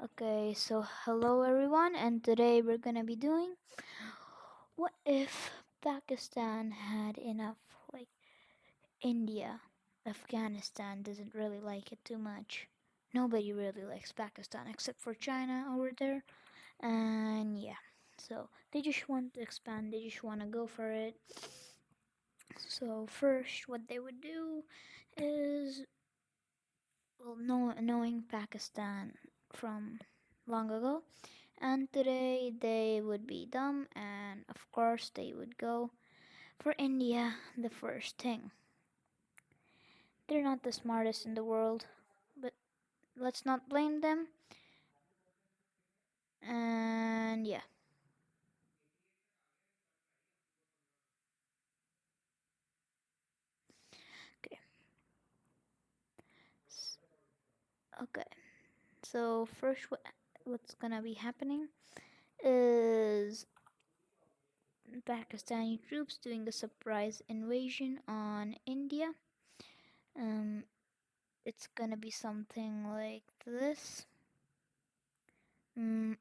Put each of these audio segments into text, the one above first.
Okay, so hello everyone, and today we're gonna be doing what if Pakistan had enough like India. Afghanistan doesn't really like it too much. Nobody really likes Pakistan except for China over there. And yeah, so they just want to expand, they just want to go for it. So, first, what they would do is, well, knowing Pakistan from long ago, and today they would be dumb, and of course, they would go for India the first thing. They're not the smartest in the world, but let's not blame them. And yeah, okay. S- Okay, so first, what's gonna be happening is Pakistani troops doing a surprise invasion on India. Um, it's gonna be something like this. Mm,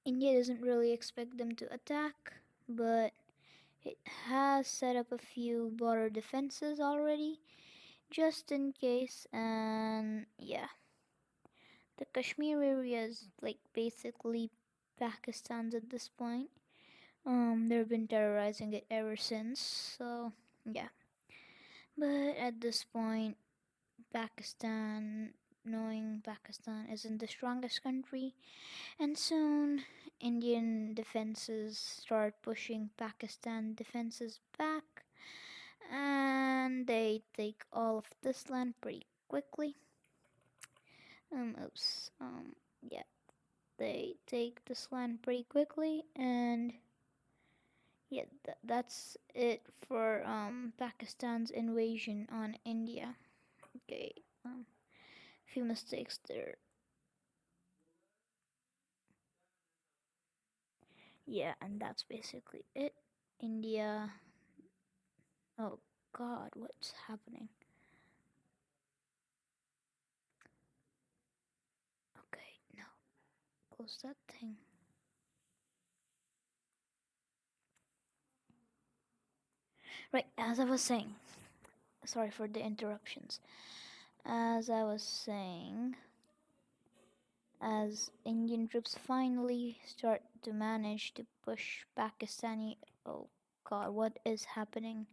India doesn't really expect them to attack, but it has set up a few border defenses already, just in case. And yeah, the Kashmir area is like basically Pakistan's at this point. They've been terrorizing it ever since, so yeah. But at this point, Pakistan, knowing Pakistan isn't the strongest country, and soon Indian defenses start pushing Pakistan defenses back, and they take all of this land pretty quickly. Oops. Yeah, they take this land pretty quickly, and yeah, that's it for Pakistan's invasion on India. Okay, few mistakes there. Yeah, and that's basically it. India. Oh God, what's happening? Okay, no, close that thing. Right, as I was saying, sorry for the interruptions. As I was saying, as Indian troops finally start to manage to push Pakistani. Oh God, what is happening?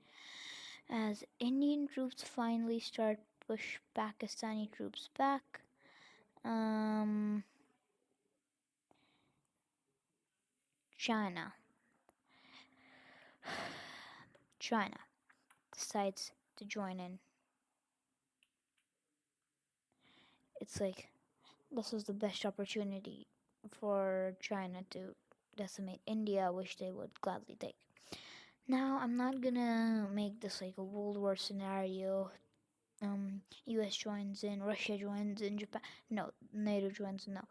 As Indian troops finally start push Pakistani troops back, um, China, China decides to join in. It's like this was the best opportunity for China to decimate India, which they would gladly take. Now, I'm not gonna make this like a World War scenario. US joins in, Russia joins in, Japan. No, NATO joins in. No.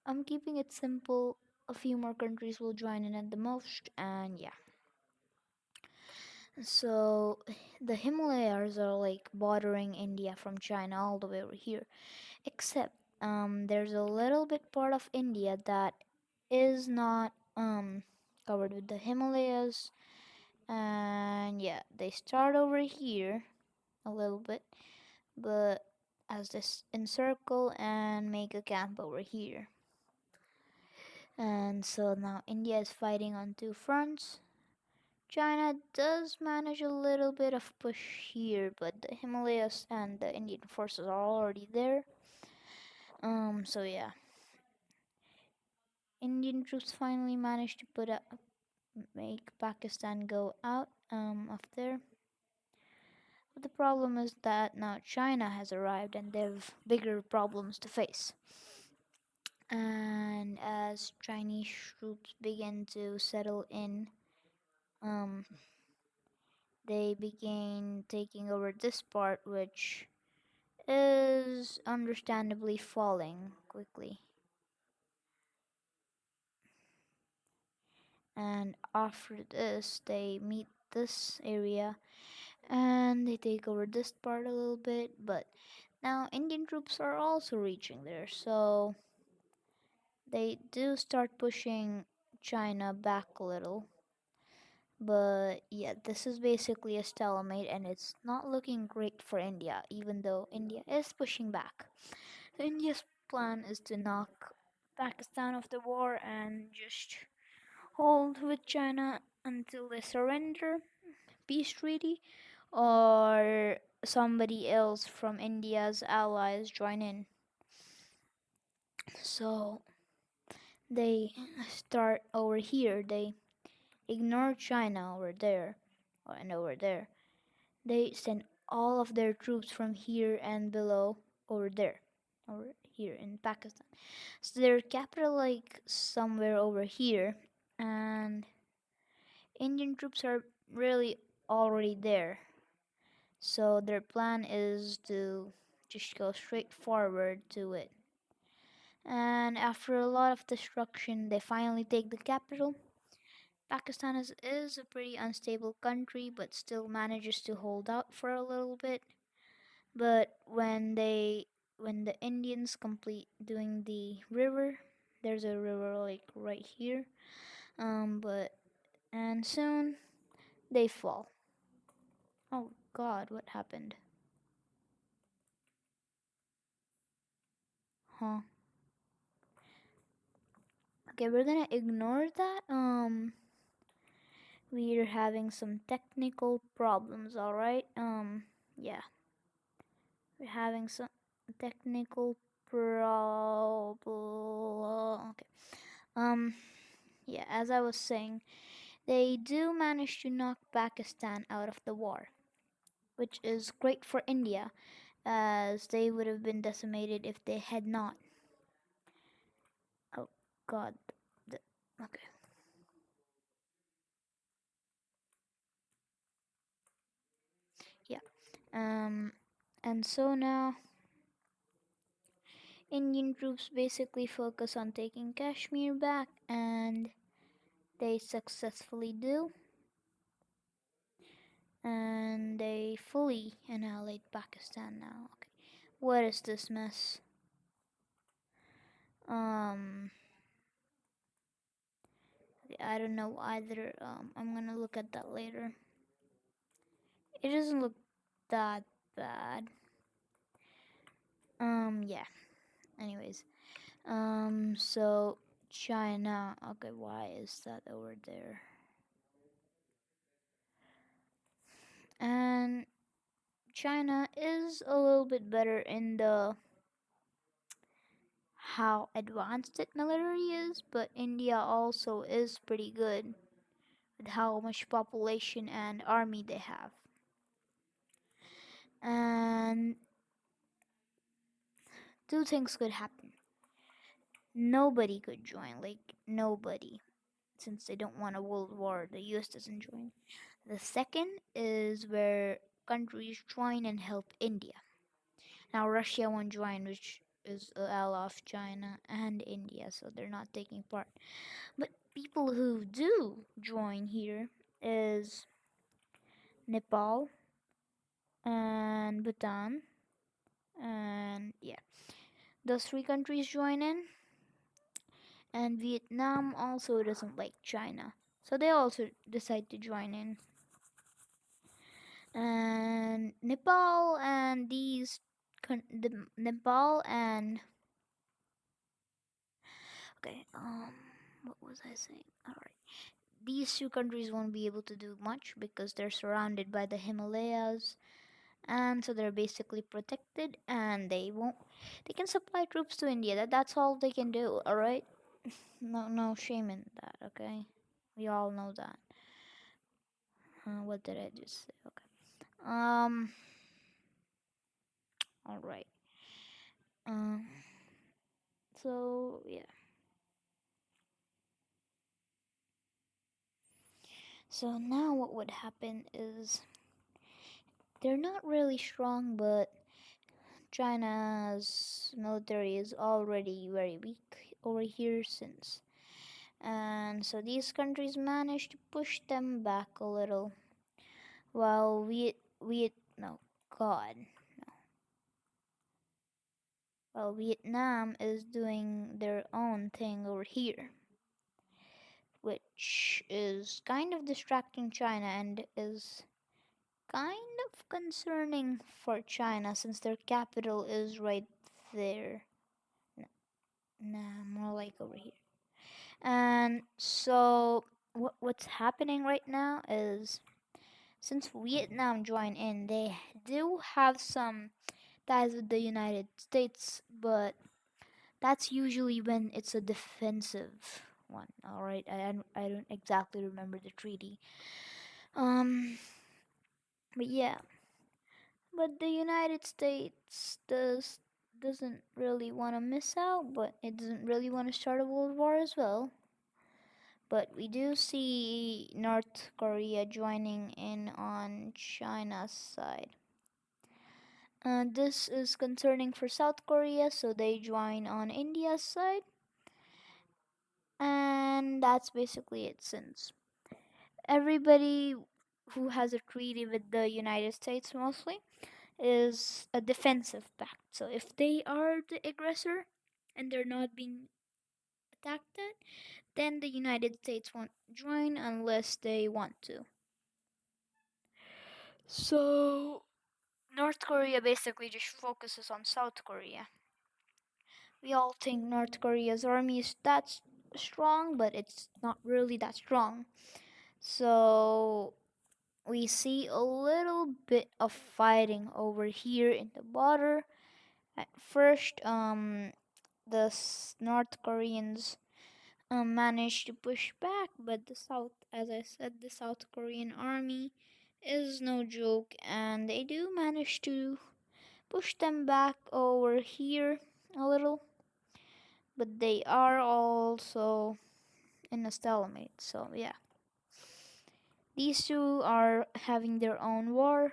I'm keeping it simple. A few more countries will join in at the most, and yeah. So, the Himalayas are like bordering India from China all the way over here. Except, there's a little bit part of India that is not covered with the Himalayas, and yeah, they start over here a little bit, but as this encircle and make a camp over here. And so now India is fighting on two fronts. China does manage a little bit of push here, but the Himalayas and the Indian forces are already there. So yeah, Indian troops finally managed to make Pakistan go out of there. But the problem is that now China has arrived and they've bigger problems to face. And as Chinese troops begin to settle in, um, they begin taking over this part, which is understandably falling quickly. And after this, they meet this area and they take over this part a little bit, but Now, Indian troops are also reaching there, so they do start pushing China back a little. But yeah, this is basically a stalemate, and it's not looking great for India, even though India is pushing back. So India's plan is to knock Pakistan off the war and just hold with China until they surrender, peace treaty, or somebody else from India's allies join in. So they start over here. They ignore China over there, and over there. They send all of their troops from here and below over there, over here in Pakistan. So their capital like somewhere over here, and Indian troops are really already there. So their plan is to just go straight forward to it. And after a lot of destruction, they finally take the capital. Pakistan is a pretty unstable country, but still manages to hold out for a little bit. But when the Indians complete doing the river, there's a river like right here. But and soon they fall. Oh God, what happened? Huh? Okay, we're gonna ignore that. We're having some technical problems. All right. Yeah, we're having some technical problem. Okay. Um, yeah, as I was saying, they do manage to knock Pakistan out of the war, which is great for India, as they would have been decimated if they had not. Oh God. The, okay. Yeah. Um, and so now Indian troops basically focus on taking Kashmir back, and they successfully do. And they fully annihilate Pakistan now. Okay. What is this mess? Um, I don't know either. I'm gonna look at that later. It doesn't look that bad. Yeah. Anyways, so China. Okay, why is that over there? And China is a little bit better in the how advanced its military is, but India also is pretty good with how much population and army they have. And two things could happen. Nobody could join, like nobody, since they don't want a world war. The US doesn't join. The second is where countries join and help India. Now Russia won't join, which is a ally of China and India, so they're not taking part. But people who do join here is Nepal and Bhutan, and yeah, those three countries join in. And Vietnam also doesn't like China, so they also decide to join in. And Nepal and the Nepal and okay, what was I saying? All right, these two countries won't be able to do much because they're surrounded by the Himalayas, and so they're basically protected, and they can supply troops to India. That's all they can do. All right, no shame in that. Okay, we all know that. What did I just say? Okay. Um. All right. Um. So yeah. So now what would happen is they're not really strong, but China's military is already very weak over here since. And so these countries managed to push them back a little. While we no God. while Vietnam is doing their own thing over here, which is kind of distracting China and is kind of concerning for China since their capital is right there. Nah, more like over here. And so what's happening right now is since Vietnam joined in, they do have some ties with the United States, but that's usually when it's a defensive one. All right, I don't exactly remember the treaty. Um, but yeah, but the United States doesn't really want to miss out, but it doesn't really want to start a world war as well. But we do see North Korea joining in on China's side. This is concerning for South Korea, so they join on India's side, and that's basically it. Since everybody who has a treaty with the United States mostly is a defensive pact. So if they are the aggressor and they're not being attacked at, then the United States won't join unless they want to. So North Korea basically just focuses on South Korea. We all think North Korea's army is that strong, but it's not really that strong. So we see a little bit of fighting over here in the border. At first, the North Koreans managed to push back, but as I said, the South Korean army is no joke, and they do manage to push them back over here a little, but they are also in a stalemate. So yeah, these two are having their own war,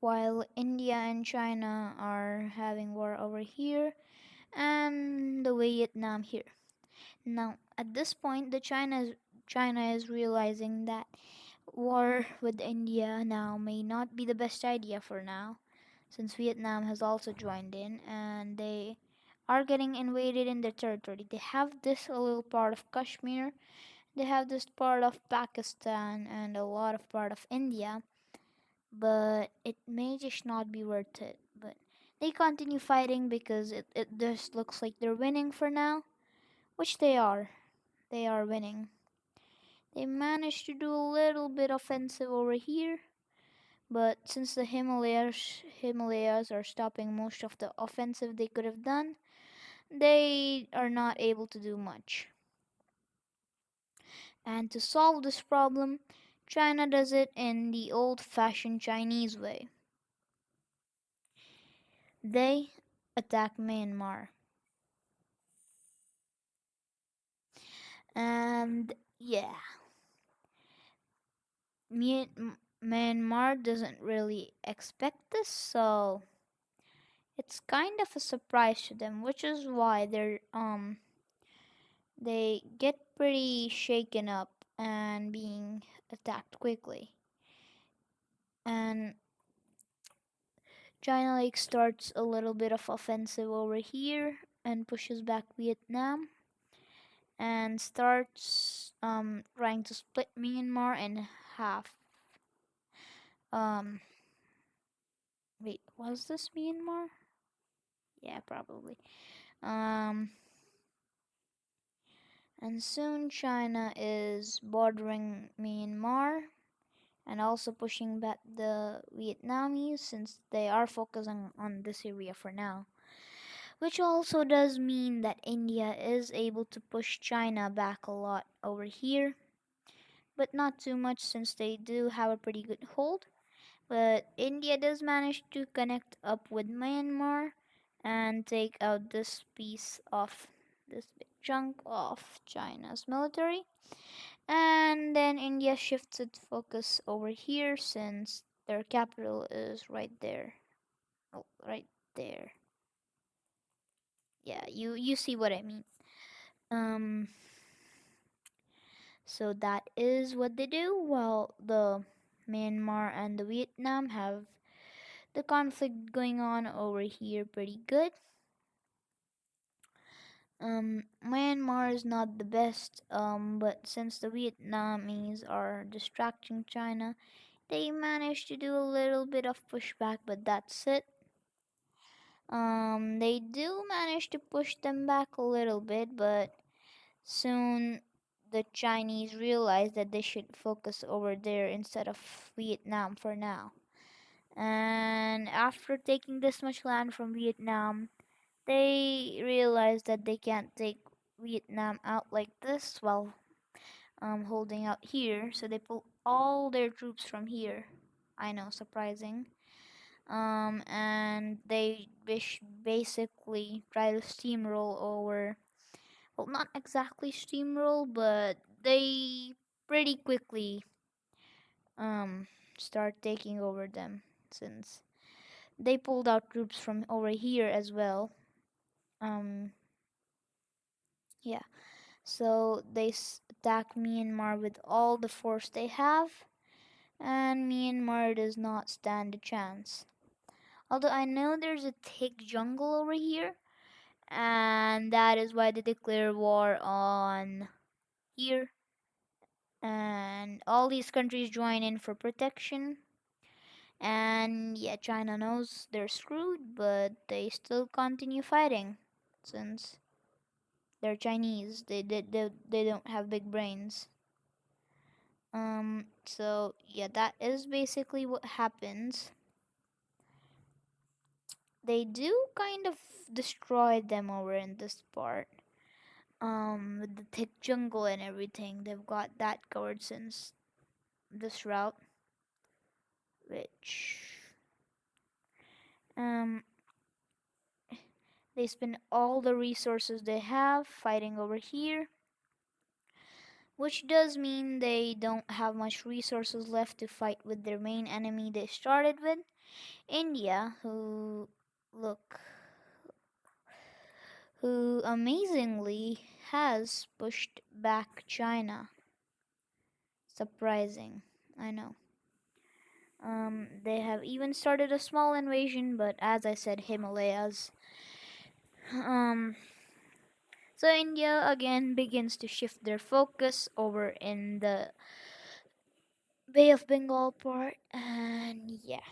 while India and China are having war over here, and the Vietnam here. Now, at this point, the China is realizing that war with India now may not be the best idea for now, since Vietnam has also joined in and they are getting invaded in their territory. They have this a little part of Kashmir, they have this part of Pakistan, and a lot of part of India, but it may just not be worth it. But they continue fighting because it just looks like they're winning for now, which they are. They are winning. They managed to do a little bit offensive over here, but since the Himalayas are stopping most of the offensive they could have done, they are not able to do much. And to solve this problem, China does it in the old-fashioned Chinese way. They attack Myanmar. And yeah, Myanmar doesn't really expect this, so it's kind of a surprise to them, which is why they get pretty shaken up and being attacked quickly. And China like starts a little bit of offensive over here and pushes back Vietnam and starts trying to split Myanmar in half. Um wait, was this Myanmar? Yeah, probably. Um and soon China is bordering Myanmar and also pushing back the Vietnamese since they are focusing on this area for now. Which also does mean that India is able to push China back a lot over here, but not too much since they do have a pretty good hold. But India does manage to connect up with Myanmar and take out this big chunk of China's military. And then India shifts its focus over here since their capital is right there. Oh, right there. Yeah, you see what I mean. Um so that is what they do while the Myanmar and the Vietnam have the conflict going on over here pretty good. Myanmar is not the best, but since the Vietnamese are distracting China, they managed to do a little bit of pushback, but that's it. They do manage to push them back a little bit, but soon the Chinese realized that they should focus over there instead of Vietnam for now. And after taking this much land from Vietnam, they realized that they can't take Vietnam out like this while holding out here, so they pull all their troops from here. I know, surprising. And they basically try to steamroll over. Well, not exactly steamroll, but they pretty quickly um start taking over them since they pulled out troops from over here as well. Um, yeah. So they attack Myanmar with all the force they have, and Myanmar does not stand a chance. Although I know there's a thick jungle over here, and that is why they declare war on here, and all these countries join in for protection. And yeah, China knows they're screwed, but they still continue fighting since they're Chinese. They don't have big brains. So yeah, that is basically what happens. They do kind of destroy them over in this part. With the thick jungle and everything, they've got that covered since this route, which um they spend all the resources they have fighting over here, which does mean they don't have much resources left to fight with their main enemy they started with, India, look who amazingly has pushed back China. Surprising, I know. They have even started a small invasion, but as I said, Himalayas. Um, so India again begins to shift their focus over in the Bay of Bengal part, and yeah,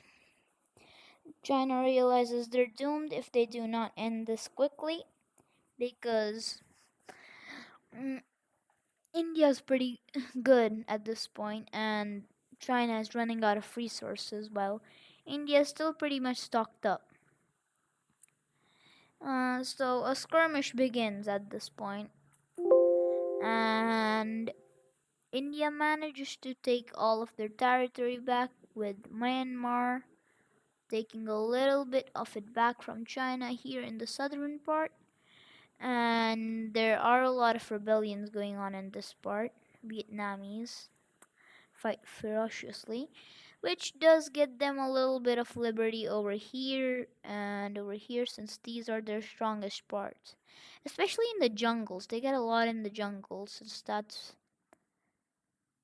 China realizes they're doomed if they do not end this quickly because mm, India's pretty good at this point, and China is running out of resources while India is still pretty much stocked up. So a skirmish begins at this point, and India manages to take all of their territory back, with Myanmar taking a little bit of it back from China here in the southern part. And there are a lot of rebellions going on in this part. Vietnamese fight ferociously, which does get them a little bit of liberty over here and over here, since these are their strongest parts. Especially in the jungles, they get a lot in the jungles since that's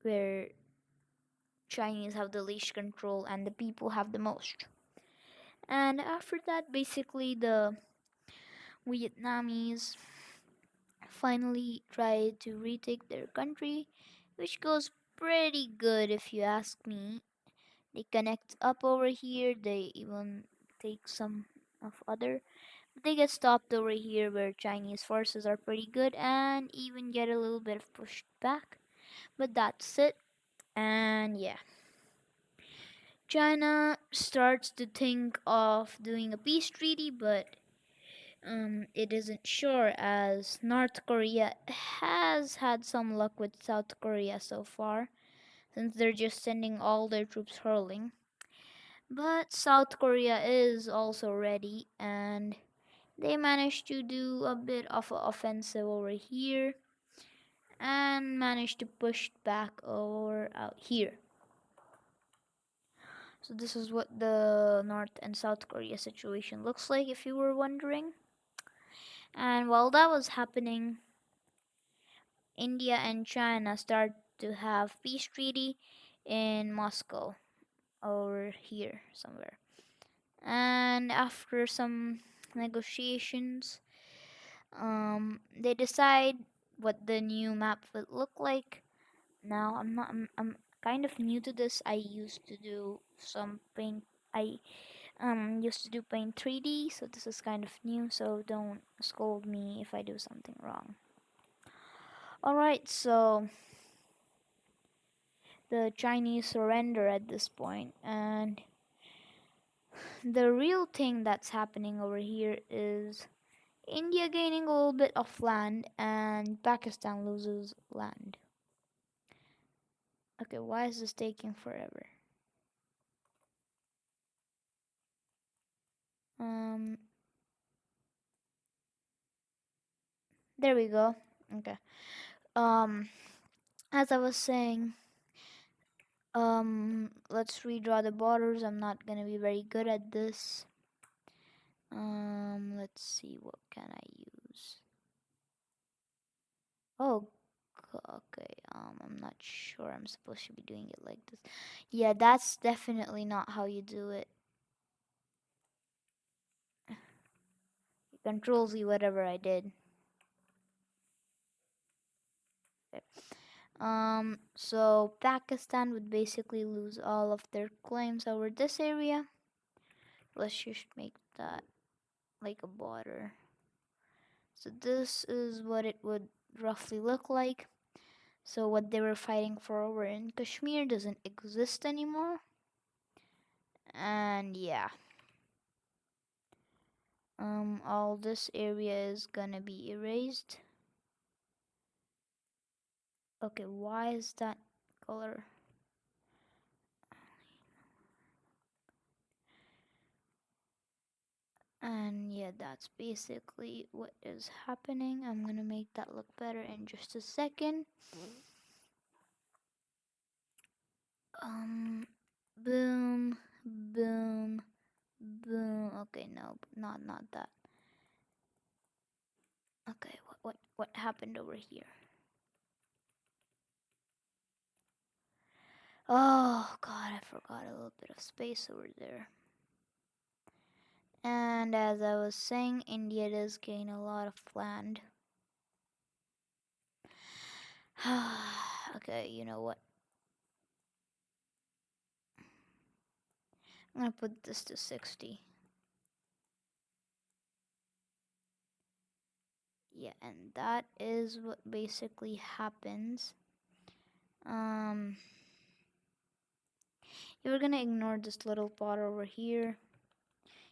where Chinese have the least control and the people have the most. And after that, basically, the Vietnamese finally try to retake their country, which goes pretty good if you ask me. They connect up over here, they even take some of other. They get stopped over here where Chinese forces are pretty good and even get a little bit of pushed back. But that's it. And yeah, China starts to think of doing a peace treaty, but it isn't sure as North Korea has had some luck with South Korea so far, since they're just sending all their troops hurling. But South Korea is also ready, and they managed to do a bit of an offensive over here and managed to push back over out here. So this is what the North and South Korea situation looks like, if you were wondering. And while that was happening, India and China start to have peace treaty in Moscow over here somewhere. And after some negotiations, they decide what the new map would look like. Now I'm kind of new to this. I used to do some paint. I used to do paint 3D, so this is kind of new. So don't scold me if I do something wrong. All right, so the Chinese surrender at this point, and the real thing that's happening over here is India gaining a little bit of land and Pakistan loses land. Okay, why is this taking forever? Um, there we go. Okay. Um, as I was saying, let's redraw the borders. I'm not gonna be very good at this. Let's see, what can I use? Oh, okay. I'm not sure I'm supposed to be doing it like this. Yeah, that's definitely not how you do it. Control Z, whatever I did. Okay. So Pakistan would basically lose all of their claims over this area. Let's just make that like a border. So this is what it would roughly look like. So what they were fighting for over in Kashmir doesn't exist anymore. And yeah, all this area is gonna be erased. Okay, why is that color? And yeah, that's basically what is happening. I'm gonna make that look better in just a second. Um, boom, boom, boom. Okay, no, not that. Okay, what happened over here? Oh God, I forgot a little bit of space over there. And as I was saying, India does gain a lot of land. Okay, you know what? I'm gonna put this to 60. Yeah, and that is what basically happens. Um, you're gonna ignore this little part over here.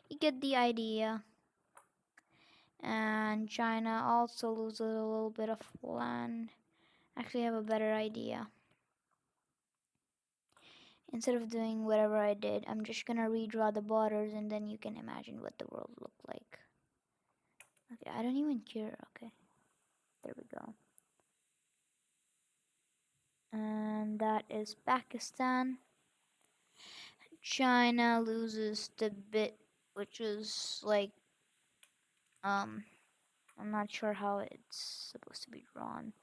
You get the idea. And China also loses a little bit of land. Actually, I have a better idea. Instead of doing whatever I did, I'm just gonna redraw the borders and then you can imagine what the world looked like. Okay, I don't even care. Okay, there we go. And that is Pakistan. China loses the bit, which is like, um, I'm not sure how it's supposed to be drawn.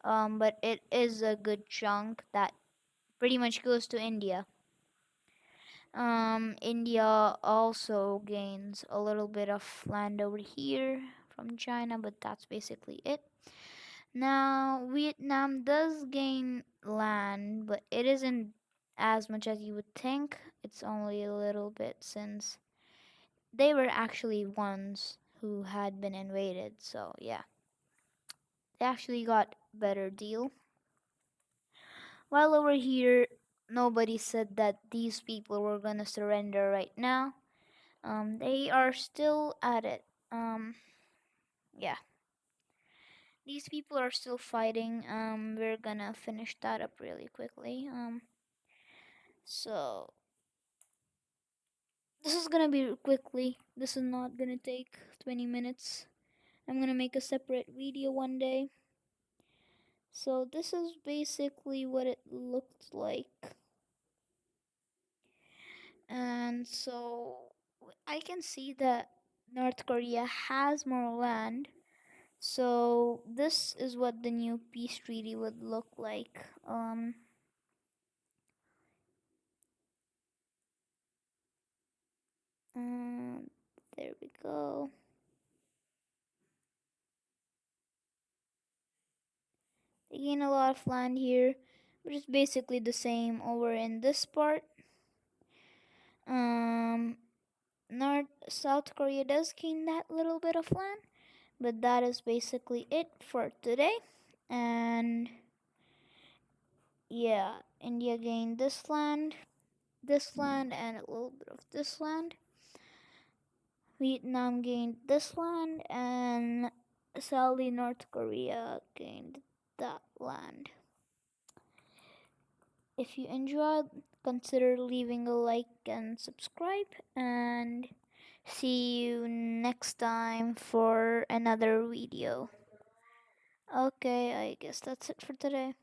But it is a good chunk that pretty much goes to India. India also gains a little bit of land over here from China, but that's basically it. Now, Vietnam does gain land, but it isn't as much as you would think. It's only a little bit since they were actually ones who had been invaded. So, yeah, they actually got better deal. While over here, nobody said that these people were gonna surrender right now. They are still at it. Yeah, these people are still fighting. We're gonna finish that up really quickly. So this is gonna be quickly. This is not gonna take 20 minutes. I'm gonna make a separate video one day. So this is basically what it looked like. And so I can see that North Korea has more land. So this is what the new peace treaty would look like. Um, there we go. They gain a lot of land here, which is basically the same over in this part. Um, North South Korea does gain that little bit of land, but that is basically it for today. And yeah, India gained this land, and a little bit of this land. Vietnam gained this land, and sadly, North Korea gained that land. If you enjoyed, consider leaving a like and subscribe, and see you next time for another video. Okay, I guess that's it for today.